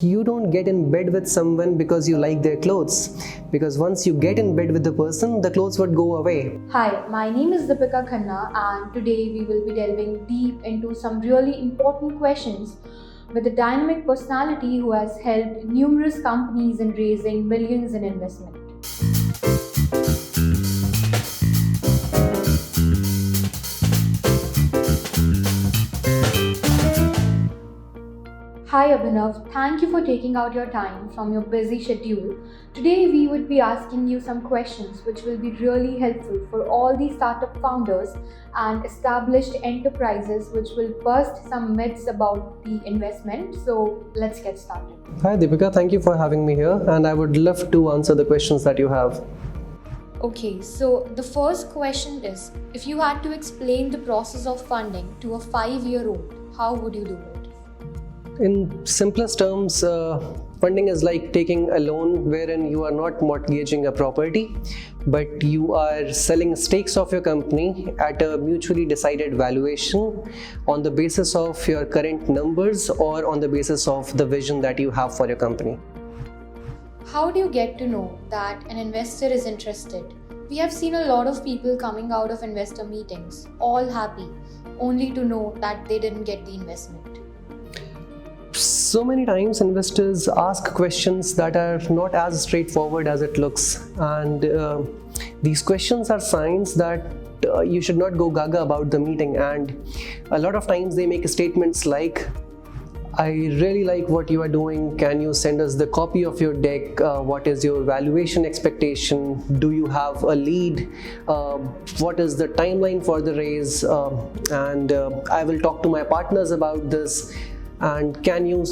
You don't get in bed with someone because you like their clothes, because once you get in bed with the person, the clothes would go away. Hi, my name is Deepika Khanna, and today we will be delving deep into some really important questions with a dynamic personality who has helped numerous companies in raising millions in investment. Hi Abhinav, thank you for taking out your time from your busy schedule. Today we would be asking you some questions which will be really helpful for all the startup founders and established enterprises which will burst some myths about the investment. So let's get started. Hi Deepika, thank you for having me here, and I would love to answer the questions that you have. Okay, so the first question is, if you had to explain the process of funding to a 5-year-old, how would you do it? In simplest terms, funding is like taking a loan wherein you are not mortgaging a property, but you are selling stakes of your company at a mutually decided valuation on the basis of your current numbers or on the basis of the vision that you have for your company. How do you get to know that an investor is interested? We have seen a lot of people coming out of investor meetings, all happy, only to know that they didn't get the investment. So many times investors ask questions that are not as straightforward as it looks, and these questions are signs that you should not go gaga about the meeting. And a lot of times they make statements like, I really like what you are doing, can you send us the copy of your deck, what is your valuation expectation, do you have a lead, what is the timeline for the raise, and I will talk to my partners about this, and can you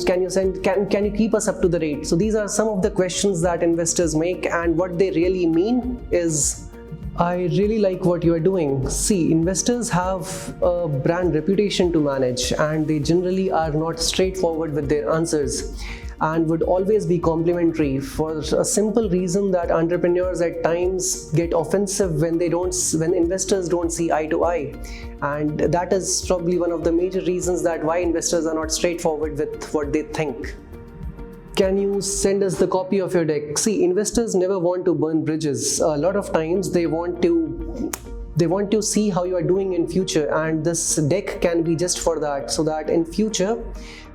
keep us up to the rate. So these are some of the questions that investors make, and what they really mean is, I really like what you are doing. See, investors have a brand reputation to manage, and they generally are not straightforward with their answers and would always be complimentary, for a simple reason that entrepreneurs at times get offensive when investors don't see eye to eye. And that is probably one of the major reasons that why investors are not straightforward with what they think. Can you send us the copy of your deck? See, investors never want to burn bridges. A lot of times they want to see how you are doing in future, and this deck can be just for that, so that in future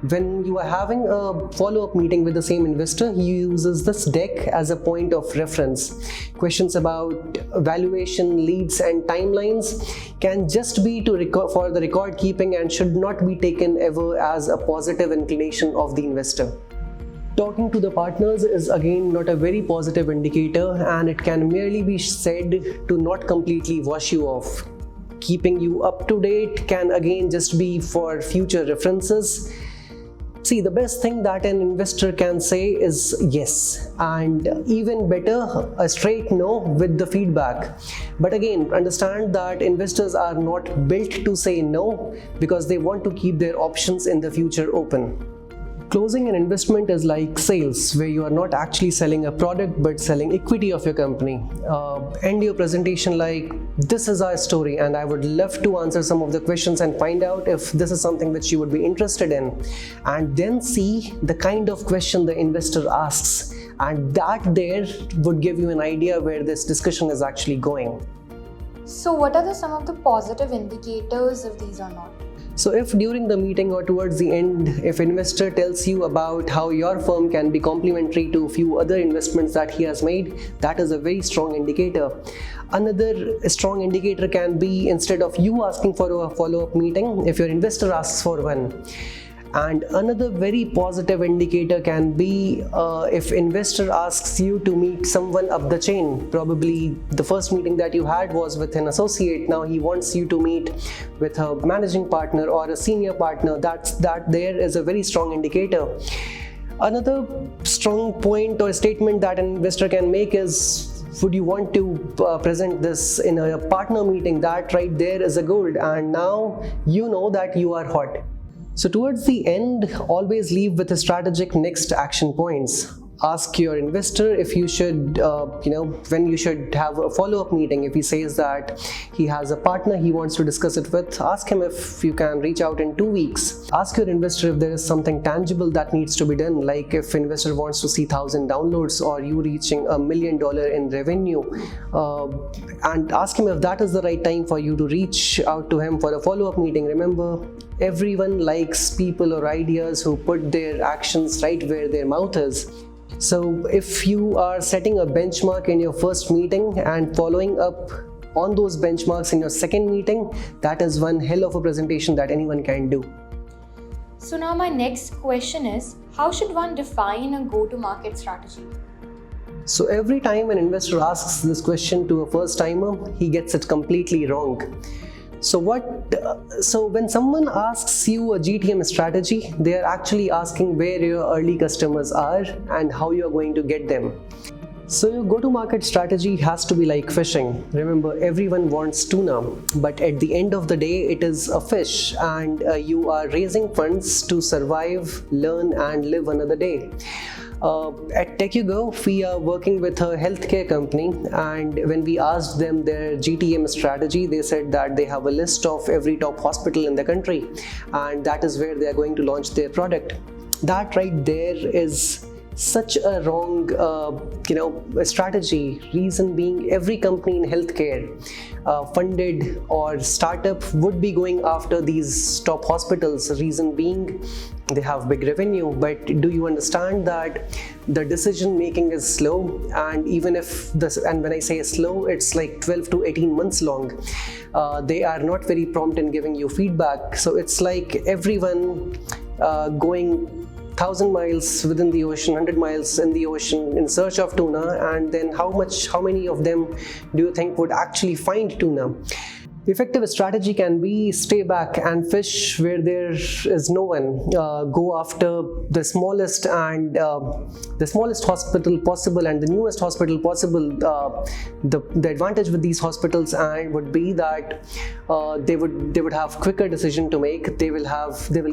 when you are having a follow-up meeting with the same investor, he uses this deck as a point of reference. Questions about valuation, leads and timelines can just be for the record keeping and should not be taken ever as a positive inclination of the investor. Talking to the partners is again not a very positive indicator, and it can merely be said to not completely wash you off. Keeping you up to date can again just be for future references. See, the best thing that an investor can say is yes, and even better, a straight no with the feedback. But again, understand that investors are not built to say no, because they want to keep their options in the future open. Closing an investment is like sales, where you are not actually selling a product but selling equity of your company. End your presentation like, this is our story, and I would love to answer some of the questions and find out if this is something which you would be interested in. And then see the kind of question the investor asks, and that there would give you an idea where this discussion is actually going. So what are some of the positive indicators if these are not? So if during the meeting or towards the end, if investor tells you about how your firm can be complementary to a few other investments that he has made, that is a very strong indicator. Another strong indicator can be, instead of you asking for a follow-up meeting, if your investor asks for one. And another very positive indicator can be if investor asks you to meet someone up the chain. Probably the first meeting that you had was with an associate. Now he wants you to meet with a managing partner or a senior partner. That there is a very strong indicator. Another strong point or statement that an investor can make is, would you want to present this in a partner meeting? That right there is a gold, and now you know that you are hot. So towards the end, always leave with a strategic next action points. ask your investor if you should, when you should have a follow-up meeting. If he says that he has a partner he wants to discuss it with, ask him if you can reach out in 2 weeks. Ask your investor if there is something tangible that needs to be done, like if investor wants to see 1,000 downloads or you reaching $1 million in revenue, and ask him if that is the right time for you to reach out to him for a follow-up meeting. Remember, everyone likes people or ideas who put their actions right where their mouth is. So if you are setting a benchmark in your first meeting and following up on those benchmarks in your second meeting, that is one hell of a presentation that anyone can do. So now my next question is, how should one define a go-to-market strategy? So every time an investor asks this question to a first timer, he gets it completely wrong. So when someone asks you a GTM strategy, they are actually asking where your early customers are and how you are going to get them. So your go-to-market strategy has to be like fishing. Remember, everyone wants tuna, but at the end of the day, it is a fish, and you are raising funds to survive, learn, and live another day. At Techugo, we are working with a healthcare company, and when we asked them their GTM strategy, they said that they have a list of every top hospital in the country, and that is where they are going to launch their product. That right there is such a wrong strategy. Reason being, every company in healthcare, funded or startup, would be going after these top hospitals. Reason being, they have big revenue. But do you understand that the decision making is slow? And even if this, and when I say slow, it's like 12 to 18 months long. They are not very prompt in giving you feedback. So it's like everyone going 1,000 miles within the ocean, 100 miles in the ocean in search of tuna, and then how many of them do you think would actually find tuna? Effective strategy can be stay back and fish where there is no one. Go after the smallest hospital possible and the newest hospital possible. The advantage with these hospitals would be that they would have quicker decision to make. They will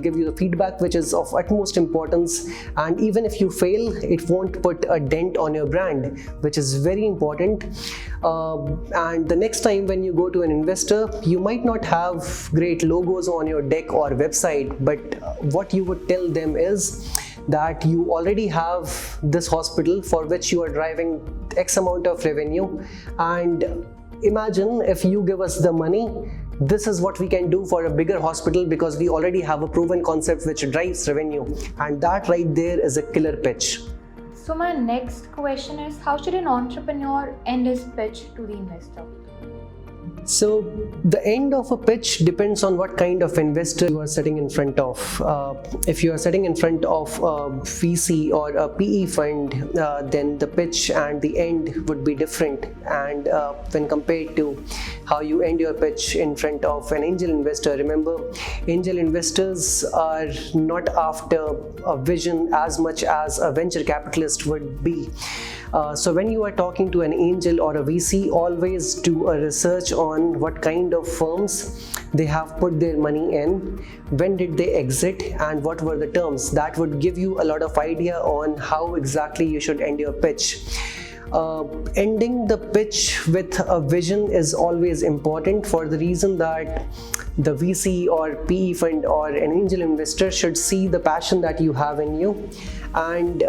give you the feedback which is of utmost importance, and even if you fail, it won't put a dent on your brand, which is very important. And the next time when you go to an investor, you might not have great logos on your deck or website, but what you would tell them is that you already have this hospital for which you are driving X amount of revenue, and imagine if you give us the money, this is what we can do for a bigger hospital because we already have a proven concept which drives revenue. And that right there is a killer pitch. So my next question is, how should an entrepreneur end his pitch to the investor? So the end of a pitch depends on what kind of investor you are sitting in front of. If you are sitting in front of a VC or a PE fund, then the pitch and the end would be different. And when compared to how you end your pitch in front of an angel investor, remember, angel investors are not after a vision as much as a venture capitalist would be. So when you are talking to an angel or a VC, always do a research on what kind of firms they have put their money in, when did they exit, and what were the terms. That would give you a lot of idea on how exactly you should end your pitch. Ending the pitch with a vision is always important, for the reason that the VC or PE fund or an angel investor should see the passion that you have in you. And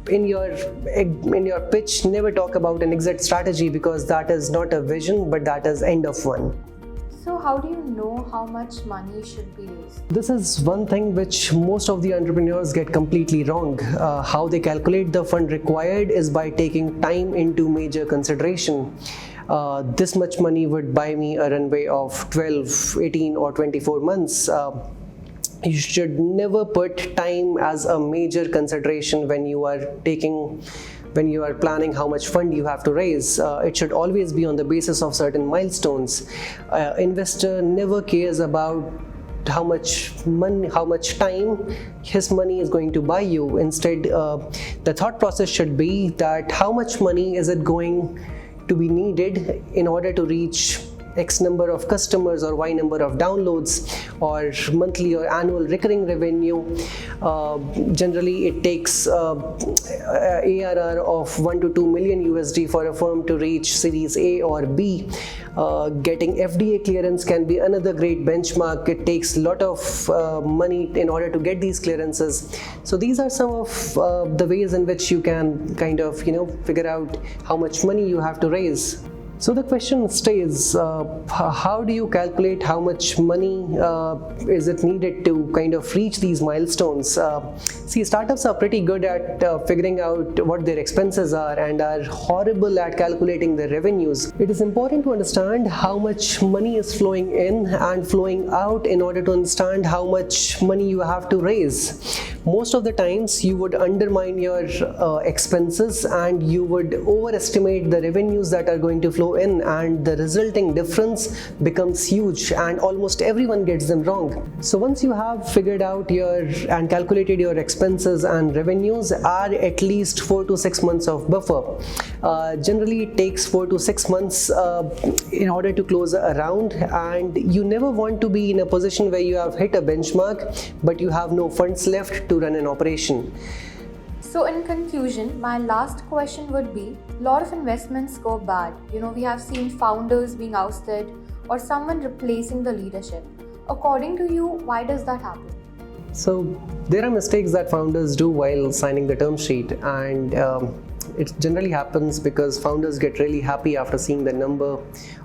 in your pitch, never talk about an exit strategy, because that is not a vision, but that is end of one. So how do you know how much money should be raised? This is one thing which most of the entrepreneurs get completely wrong. How they calculate the fund required is by taking time into major consideration. This much money would buy me a runway of 12, 18 or 24 months. You should never put time as a major consideration when you are planning how much fund you have to raise. It should always be on the basis of certain milestones. Investor never cares about how much time his money is going to buy you. Instead, the thought process should be that how much money is it going to be needed in order to reach X number of customers or Y number of downloads or monthly or annual recurring revenue. Generally it takes ARR of 1 to 2 million USD for a firm to reach Series A or B. Getting FDA clearance can be another great benchmark. It takes a lot of money in order to get these clearances. So these are some of the ways in which you can kind of figure out how much money you have to raise. So the question stays, how do you calculate how much money is it needed to kind of reach these milestones? See, startups are pretty good at figuring out what their expenses are and are horrible at calculating their revenues. It is important to understand how much money is flowing in and flowing out in order to understand how much money you have to raise. Most of the times you would undermine your expenses and you would overestimate the revenues that are going to flow in, and the resulting difference becomes huge and almost everyone gets them wrong. So once you have figured out and calculated your expenses and revenues, are at least 4 to 6 months of buffer. Generally it takes 4 to 6 months in order to close a round, and you never want to be in a position where you have hit a benchmark but you have no funds left to run an operation. So in conclusion, my last question would be, a lot of investments go bad. We have seen founders being ousted or someone replacing the leadership. According to you, why does that happen? So there are mistakes that founders do while signing the term sheet, and it generally happens because founders get really happy after seeing the number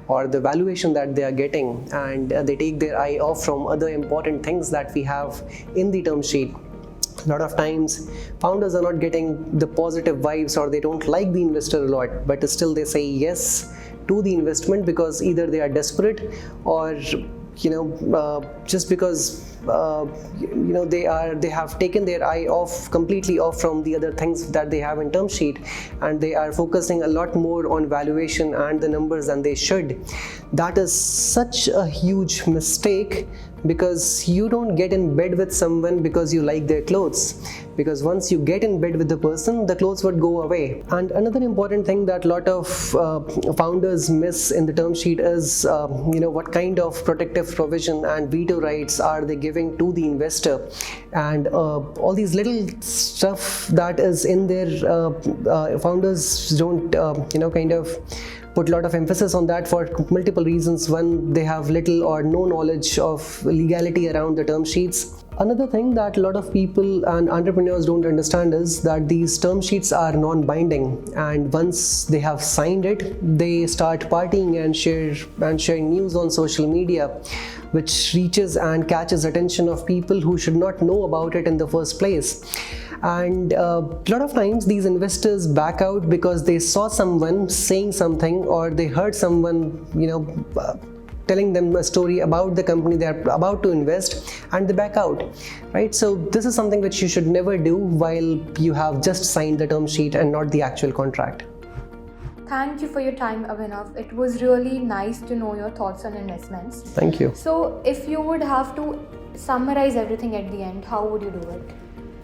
or the valuation that they are getting, and they take their eye off from other important things that we have in the term sheet. A lot of times founders are not getting the positive vibes, or they don't like the investor a lot, but still they say yes to the investment because either they are desperate or just because they have taken their eye completely off from the other things that they have in term sheet, and they are focusing a lot more on valuation and the numbers than they should. That is such a huge mistake, because you don't get in bed with someone because you like their clothes, because once you get in bed with the person, the clothes would go away. And another important thing that a lot of founders miss in the term sheet is what kind of protective provision and veto rights are they giving to the investor, and all these little stuff that is in there. Founders don't kind of put a lot of emphasis on that for multiple reasons. One, they have little or no knowledge of legality around the term sheets. Another thing that a lot of people and entrepreneurs don't understand is that these term sheets are non-binding, and once they have signed it, they start partying and sharing news on social media, which reaches and catches attention of people who should not know about it in the first place. And a lot of times these investors back out because they saw someone saying something, or they heard someone telling them a story about the company they're about to invest, and they back out, right? So this is something which you should never do while you have just signed the term sheet and not the actual contract. Thank you for your time, Abhinav. It was really nice to know your thoughts on investments. Thank you. So if you would have to summarize everything at the end, how would you do it?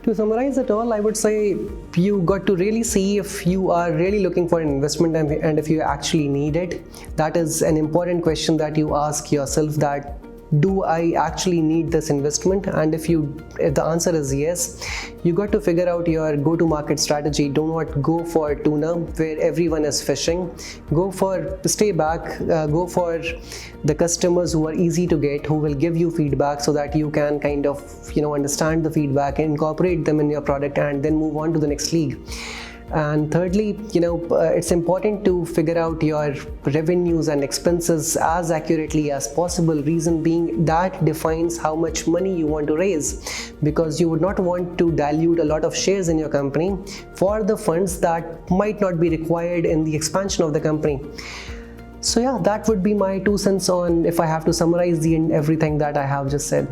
To summarize it all, I would say you got to really see if you are really looking for an investment and if you actually need it. That is an important question that you ask yourself, that do I actually need this investment? And if the answer is yes, you got to figure out your go-to-market strategy. Do not go for tuna where everyone is fishing. Stay back, go for the customers who are easy to get, who will give you feedback so that you can kind of understand the feedback, incorporate them in your product, and then move on to the next league. And thirdly, it's important to figure out your revenues and expenses as accurately as possible. Reason being, that defines how much money you want to raise, because you would not want to dilute a lot of shares in your company for the funds that might not be required in the expansion of the company. So yeah, that would be my 2 cents on if I have to summarize everything that I have just said.